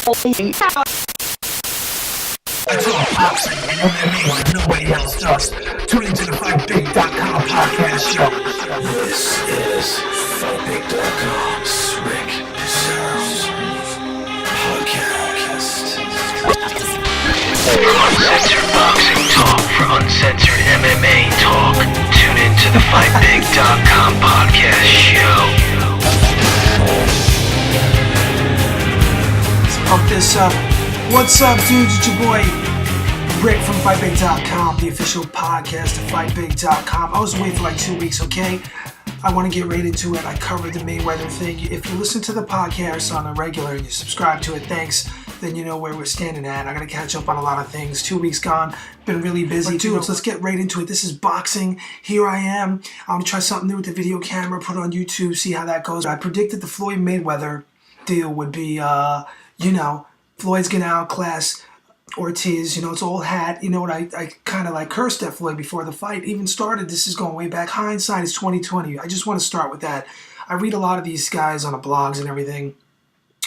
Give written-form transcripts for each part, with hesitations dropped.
I talk boxing and MMA like nobody else does. Tune into the FightBig.com podcast show. This is FightBig.com's Rick Deserves podcast. Uncensored boxing talk for uncensored MMA talk. Tune into the FightBig.com podcast show. Let's pump this up. What's up, dudes? It's your boy Rick from FightBig.com, the official podcast of FightBig.com. I was away for like 2 weeks, okay? I want to get right into it. I covered the Mayweather thing. If you listen to the podcast on a regular and you subscribe to it, thanks. Then you know where we're standing at. I got to catch up on a lot of things. 2 weeks gone. Been really busy. But dudes, let's get right into it. This is boxing. Here I am. I'm going to try something new with the video camera, put it on YouTube, see how that goes. I predicted the Floyd Mayweather deal would be, Floyd's going to outclass Ortiz. It's old hat. You know what? I kind of like cursed at Floyd before the fight even started. This is going way back. Hindsight is 2020. I just want to start with that. I read a lot of these guys on the blogs and everything,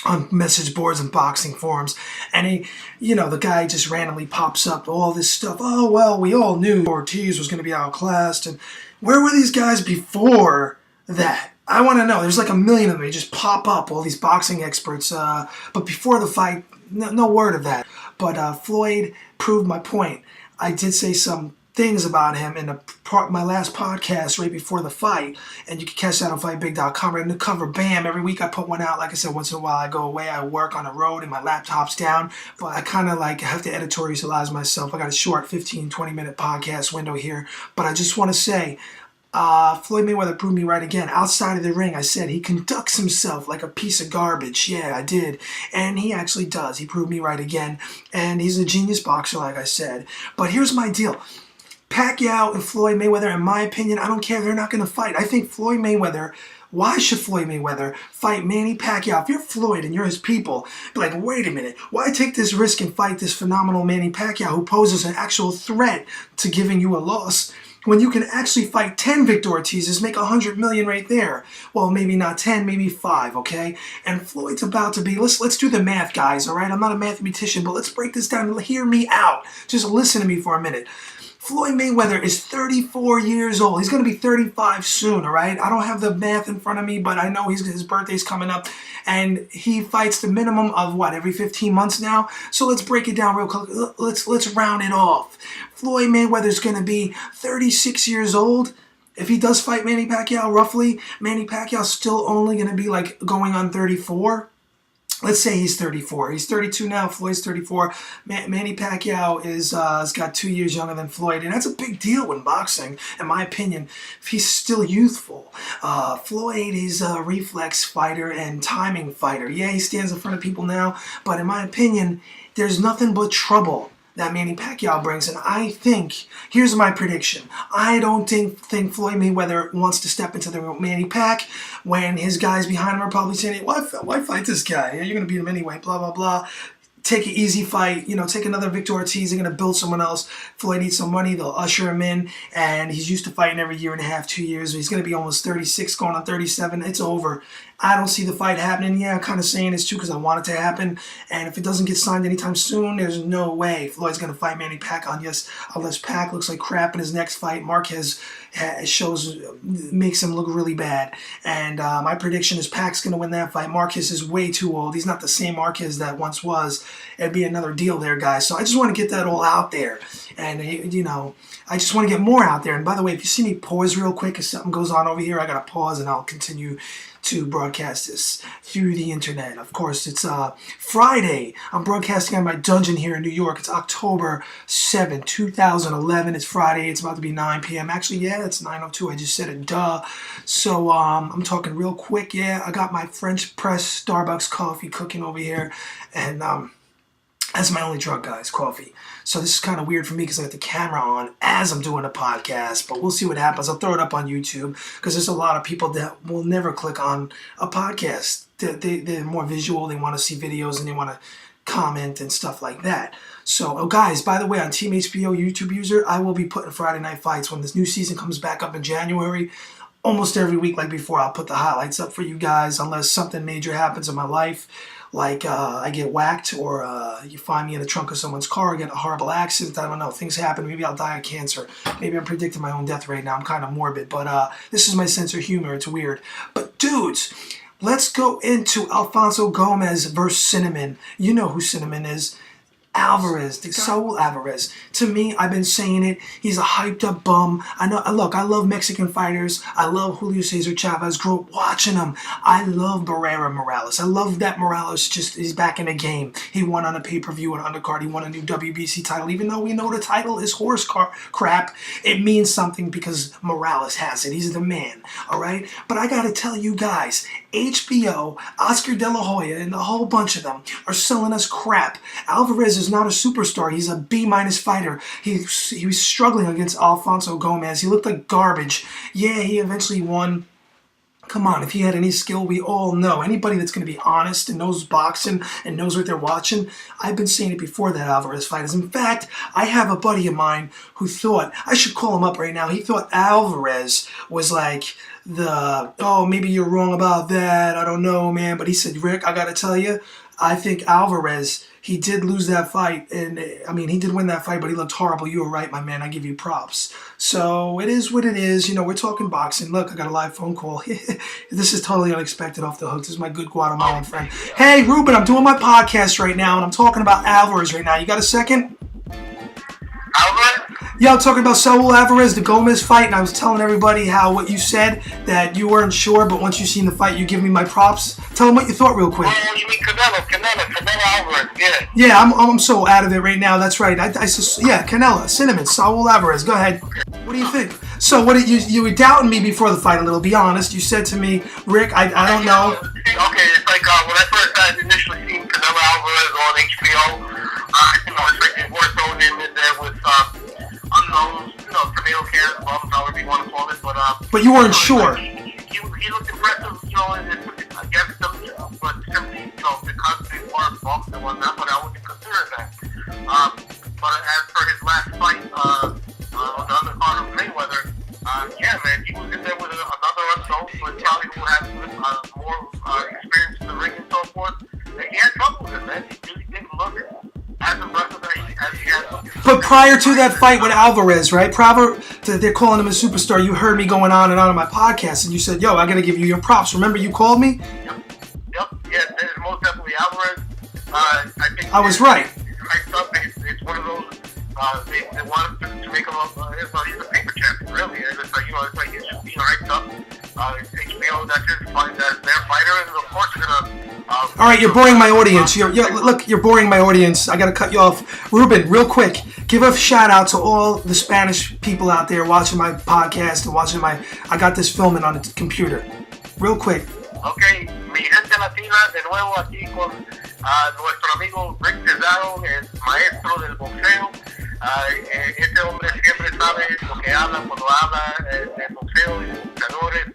on message boards and boxing forums, and the guy just randomly pops up all this stuff. Oh, well, we all knew Ortiz was going to be outclassed, and where were these guys before that? I want to know. There's like a million of them. They just pop up, all these boxing experts, but before the fight, no word of that. But Floyd proved my point. I did say some things about him in my last podcast right before the fight, and you can catch that on FightBig.com. Right in the cover, bam, every week I put one out. Like I said, once in a while I go away, I work on the road and my laptop's down, but I kind of have to editorialize myself. I got a short 15-20 minute podcast window here, but I just want to say, Floyd Mayweather proved me right again. Outside of the ring, I said he conducts himself like a piece of garbage. Yeah, I did. And he actually does. He proved me right again. And he's a genius boxer, like I said. But here's my deal. Pacquiao and Floyd Mayweather, in my opinion, I don't care. They're not going to fight. I think Floyd Mayweather, why should Floyd Mayweather fight Manny Pacquiao? If you're Floyd and you're his people, be like, wait a minute. Why take this risk and fight this phenomenal Manny Pacquiao who poses an actual threat to giving you a loss, when you can actually fight 10 Victor Ortizes, make $100 million right there? Well, maybe not 10, maybe 5, okay? And Floyd's about to be, let's do the math, guys, all right? I'm not a mathematician, but let's break this down and hear me out. Just listen to me for a minute. Floyd Mayweather is 34 years old. He's going to be 35 soon, all right? I don't have the math in front of me, but I know his birthday's coming up, and he fights the minimum of, every 15 months now? So let's break it down real quick. Let's round it off. Floyd Mayweather's going to be 36 years old. If he does fight Manny Pacquiao, roughly, Manny Pacquiao's still only going to be, going on 34. Let's say he's 34. He's 32 now. Floyd's 34. Manny Pacquiao has got 2 years younger than Floyd, and that's a big deal in boxing, in my opinion, if he's still youthful. Floyd is a reflex fighter and timing fighter. Yeah, he stands in front of people now, but in my opinion, there's nothing but trouble that Manny Pacquiao brings, and I think, here's my prediction, I don't think Floyd Mayweather wants to step into the Manny Pac when his guys behind him are probably saying, why fight this guy? You're going to beat him anyway, blah, blah, blah. Take an easy fight, take another Victor Ortiz, they're going to build someone else. Floyd needs some money, they'll usher him in, and he's used to fighting every year and a half, 2 years. He's going to be almost 36, going on 37. It's over. I don't see the fight happening. Yeah, I'm kind of saying this too because I want it to happen, and if it doesn't get signed anytime soon, there's no way Floyd's going to fight Manny Pacquiao unless Pac looks like crap in his next fight. Marquez makes him look really bad, and my prediction is Pac's going to win that fight. Marquez is way too old. He's not the same Marquez that once was. It'd be another deal there, guys. So I just want to get that all out there, and I just want to get more out there. And by the way, if you see me pause real quick, if something goes on over here, I gotta pause and I'll continue to broadcast this through the internet. Of course, it's Friday. I'm broadcasting on my dungeon here in New York. It's October 7th, 2011. It's Friday. It's about to be 9 p.m. Actually, yeah, it's 9:02. I just said it, duh. So I'm talking real quick. Yeah, I got my French press Starbucks coffee cooking over here, and that's my only drug, guys, coffee. So this is kind of weird for me because I got the camera on as I'm doing a podcast, but we'll see what happens. I'll throw it up on YouTube because there's a lot of people that will never click on a podcast. They're more visual. They want to see videos and they want to comment and stuff like that. So, guys, by the way, on Team HBO YouTube user, I will be putting Friday Night Fights when this new season comes back up in January. Almost every week like before, I'll put the highlights up for you guys unless something major happens in my life like I get whacked, or you find me in the trunk of someone's car, get in a horrible accident. I don't know. Things happen. Maybe I'll die of cancer. Maybe I'm predicting my own death right now. I'm kind of morbid, but this is my sense of humor. It's weird. But dudes, let's go into Alfonso Gomez versus Cinnamon. You know who Cinnamon is. Alvarez, the Saul Alvarez. To me, I've been saying it. He's a hyped up bum. I know. Look, I love Mexican fighters. I love Julio Cesar Chavez. Grew up watching him. I love Barrera Morales. I love that Morales. He's back in the game. He won on a pay-per-view and undercard. He won a new WBC title. Even though we know the title is horse crap, it means something because Morales has it. He's the man. All right. But I gotta tell you guys, HBO, Oscar De La Hoya, and a whole bunch of them are selling us crap. Alvarez is not a superstar. He's a B- fighter. He was struggling against Alfonso Gomez. He looked like garbage. Yeah, he eventually won. Come on, if he had any skill, we all know. Anybody that's going to be honest and knows boxing and knows what they're watching, I've been saying it before that Alvarez fight is. In fact, I have a buddy of mine who thought, I should call him up right now, he thought Alvarez was like maybe you're wrong about that, I don't know, man. But he said, Rick, I got to tell you, I think Alvarez, he did lose that fight, and I mean, he did win that fight, but he looked horrible. You were right, my man. I give you props. So it is what it is. You know, we're talking boxing. Look, I got a live phone call. This is totally unexpected off the hook. This is my good Guatemalan friend. Hey, Ruben, I'm doing my podcast right now, and I'm talking about Alvarez right now. You got a second? Alvarez? Yeah, I'm talking about Saul Alvarez, the Gomez fight, and I was telling everybody how what you said, that you weren't sure, but once you seen the fight, you give me my props. Tell them what you thought real quick. Oh, you mean Canelo Alvarez, yeah. Yeah, I'm so out of it right now. That's right. Canelo, Cinnamon, Saul Alvarez. Go ahead. What do you think? So, what did you were doubting me before the fight a little? Be honest. You said to me, Rick, I don't know. Okay, it's like when I first had initially seen Canelo Alvarez on HBO, it's like they were thrown in there with unknowns, tomato cans, bums, however you want to call it, but you weren't sure. He looked impressive, against them, but simply, the constant part bumps and whatnot, but I wouldn't consider that. But as for his last fight, on the undercard of Mayweather, yeah, man, he was in there with another unknown, but probably who has more experience in the ring and so forth. And he had trouble with it, man. He really didn't look as impressive as he had looked. But prior to that fight with Alvarez, right? They're calling him a superstar. You heard me going on and on my podcast, and you said, yo, I got to give you your props. Remember you called me? Yep. Yeah, there's most definitely Alvarez. I think I was right. It's one of those, they wanted to make him he's a paper champion, really. And it's like he's just being hyped up. HBO, that's his fight, that's their fighter, and of course they're gonna... All right, you're boring my audience. You're boring my audience. I got to cut you off. Ruben, real quick, give a shout out to all the Spanish people out there watching my podcast and watching I got this filming on the computer. Real quick. Okay, mi gente latina, de nuevo aquí con nuestro amigo Rick Cesaro, el maestro del boxeo. Este hombre siempre sabe lo que habla cuando habla de boxeo y de boxeadores.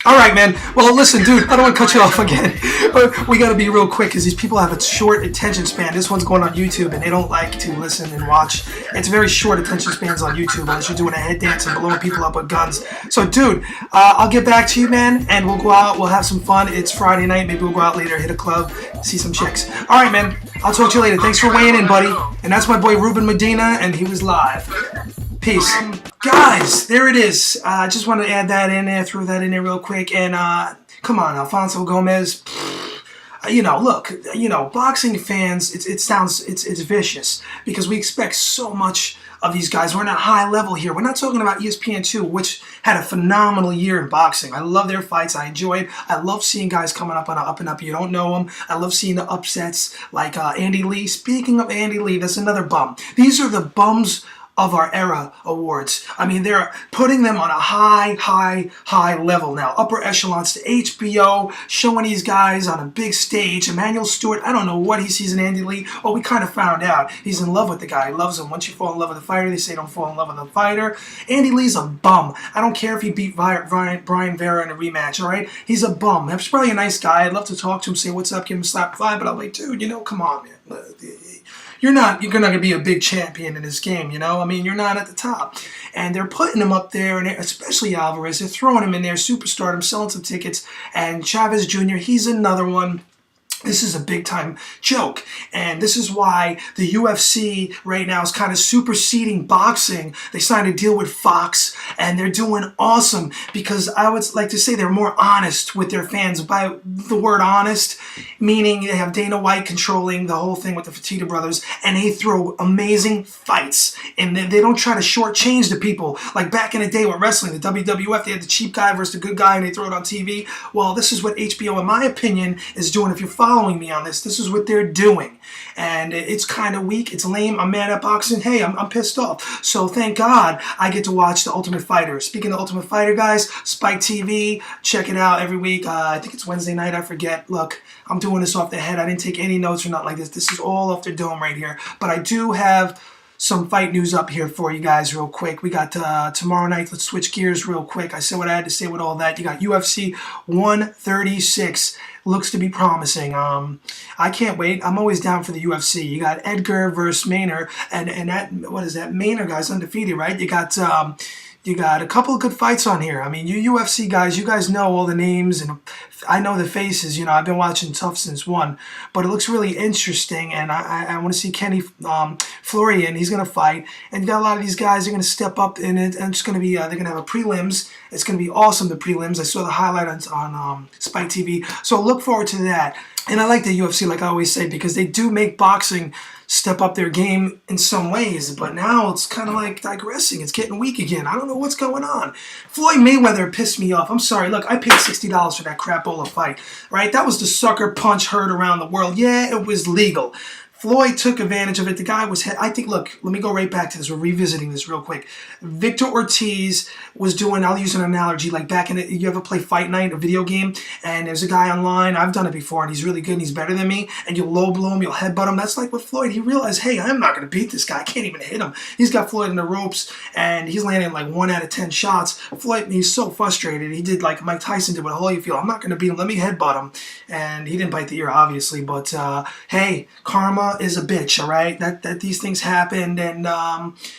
All right, man. Well, listen, dude, I don't want to cut you off again. But we got to be real quick because these people have a short attention span. This one's going on YouTube, and they don't like to listen and watch. It's very short attention spans on YouTube unless you're doing a head dance and blowing people up with guns. So, dude, I'll get back to you, man, and we'll go out. We'll have some fun. It's Friday night. Maybe we'll go out later, hit a club, see some chicks. All right, man. I'll talk to you later. Thanks for weighing in, buddy. And that's my boy Ruben Medina, and he was live. Peace. Guys, there it is. I just want to add that in there, throw that in there real quick. And come on, Alfonso Gomez. Look, boxing fans, it's vicious because we expect so much of these guys. We're on a high level here. We're not talking about ESPN2, which had a phenomenal year in boxing. I love their fights. I enjoy it. I love seeing guys coming up on an up and up. You don't know them. I love seeing the upsets like Andy Lee. Speaking of Andy Lee, that's another bum. These are the bums of our era awards. I mean, they're putting them on a high level now. Upper echelons to HBO, showing these guys on a big stage. Emmanuel Stewart, I don't know what he sees in Andy Lee. Oh, we kind of found out. He's in love with the guy. He loves him. Once you fall in love with the fighter, they say don't fall in love with the fighter. Andy Lee's a bum. I don't care if he beat Brian Vera in a rematch, all right? He's a bum. He's probably a nice guy. I'd love to talk to him, say what's up, give him a slap five, but I'm like, dude, come on, man. You're not going to be a big champion in this game, I mean, you're not at the top. And they're putting him up there, and especially Alvarez, they're throwing him in there, superstardom, selling some tickets. And Chavez Jr., he's another one. This is a big time joke, and this is why the UFC right now is kind of superseding boxing. They signed a deal with Fox, and they're doing awesome because I would like to say they're more honest with their fans. By the word honest, meaning they have Dana White controlling the whole thing with the Fertitta brothers, and they throw amazing fights, and they don't try to shortchange the people. Like back in the day with wrestling, the WWF, they had the cheap guy versus the good guy, and they throw it on TV. Well, this is what HBO, in my opinion, is doing. If you're following me on this is what they're doing, and it's kind of weak, it's lame. I'm mad at boxing. Hey, I'm pissed off. So thank God I get to watch The Ultimate Fighter. Speaking of Ultimate Fighter, guys, Spike TV, check it out every week. I think it's Wednesday night, I forget. Look, I'm doing this off the head. I didn't take any notes or nothing like this. This is all off the dome right here, but I do have some fight news up here for you guys real quick. We got tomorrow night. Let's switch gears real quick. I said what I had to say with all that. You got UFC 136. Looks to be promising. I can't wait. I'm always down for the UFC. You got Edgar versus Maynard, and that, what is that? Maynard guy's undefeated, right? You got a couple of good fights on here. I mean, you UFC guys, you guys know all the names, and I know the faces. You know, I've been watching Tough since 1, but it looks really interesting, and I want to see Kenny Florian. He's going to fight, and you got a lot of these guys are going to step up in it, and it's going to be they're going to have a prelims. It's going to be awesome, the prelims. I saw the highlight on Spike TV, so look forward to that. And I like the UFC, like I always say, because they do make boxing step up their game in some ways, but now it's kind of like digressing. It's getting weak again. I don't know what's going on. Floyd Mayweather pissed me off. I'm sorry. Look, I paid $60 for that crapola fight, right? That was the sucker punch heard around the world. Yeah, it was legal. Floyd took advantage of it. The guy was, I think, look, let me go right back to this. We're revisiting this real quick. Victor Ortiz was doing, I'll use an analogy, like back in you ever play Fight Night, a video game, and there's a guy online, I've done it before, and he's really good, and he's better than me, and you'll low blow him, you'll headbutt him. That's like with Floyd. He realized, hey, I'm not going to beat this guy. I can't even hit him. He's got Floyd in the ropes, and he's landing like 1 out of 10 shots. Floyd, he's so frustrated. He did like Mike Tyson did with Holyfield. I'm not going to beat him. Let me headbutt him. And he didn't bite the ear, obviously, but hey, karma is a bitch, all right? That these things happened, and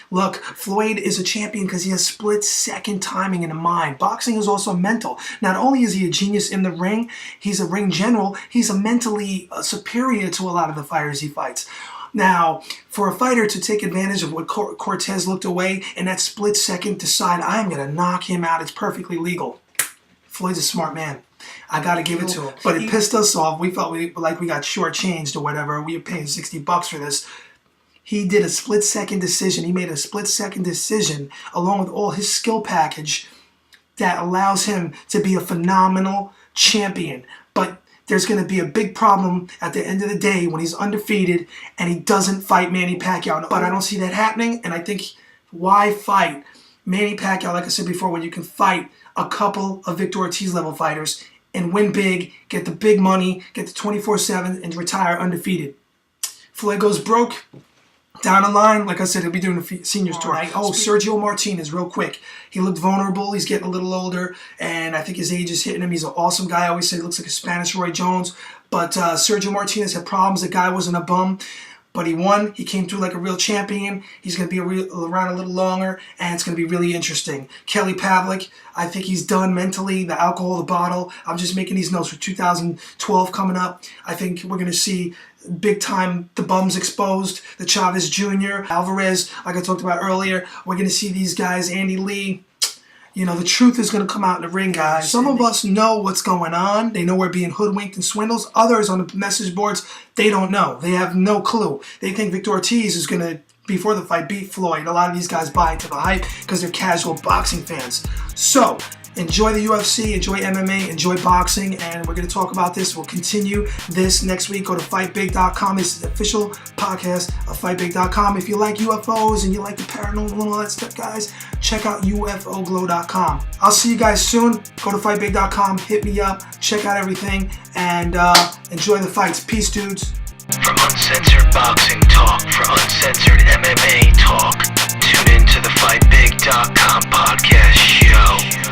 look, Floyd is a champion because he has split-second timing in the mind. Boxing is also mental. Not only is he a genius in the ring, he's a ring general, he's a mentally superior to a lot of the fighters he fights. Now, for a fighter to take advantage of what Cortez looked away in that split second, decide, I'm going to knock him out, it's perfectly legal. Floyd's a smart man. I got to give it to him. But it pissed us off. We felt like we got shortchanged or whatever. We were paying $60 for this. He did a split-second decision. He made a split-second decision along with all his skill package that allows him to be a phenomenal champion. But there's going to be a big problem at the end of the day when he's undefeated and he doesn't fight Manny Pacquiao. But I don't see that happening, and I think why fight Manny Pacquiao, like I said before, when you can fight a couple of Victor Ortiz level fighters and win big, get the big money, get the 24/7, and retire undefeated. Floyd goes broke. Down the line, like I said, he'll be doing the seniors tour. Oh, Sergio Martinez, real quick. He looked vulnerable. He's getting a little older, and I think his age is hitting him. He's an awesome guy. I always say he looks like a Spanish Roy Jones. But Sergio Martinez had problems. The guy wasn't a bum, but he won. He came through like a real champion. He's going to be around a little longer, and it's going to be really interesting. Kelly Pavlik, I think he's done mentally. The alcohol, the bottle. I'm just making these notes for 2012 coming up. I think we're going to see big time the bums exposed, the Chavez Jr., Alvarez, like I talked about earlier. We're going to see these guys, Andy Lee. You know, the truth is going to come out in the ring, guys. Some of us know what's going on. They know we're being hoodwinked and swindles. Others on the message boards, they don't know. They have no clue. They think Victor Ortiz is going to, before the fight, beat Floyd. A lot of these guys buy into the hype because they're casual boxing fans. So, enjoy the UFC, enjoy MMA, enjoy boxing, and we're going to talk about this. We'll continue this next week. Go to FightBig.com. This is the official podcast of FightBig.com. If you like UFOs and you like the paranormal and all that stuff, guys, check out UFOglow.com. I'll see you guys soon. Go to FightBig.com. Hit me up. Check out everything, and enjoy the fights. Peace, dudes. For uncensored boxing talk, for uncensored MMA talk, tune in to the FightBig.com podcast show.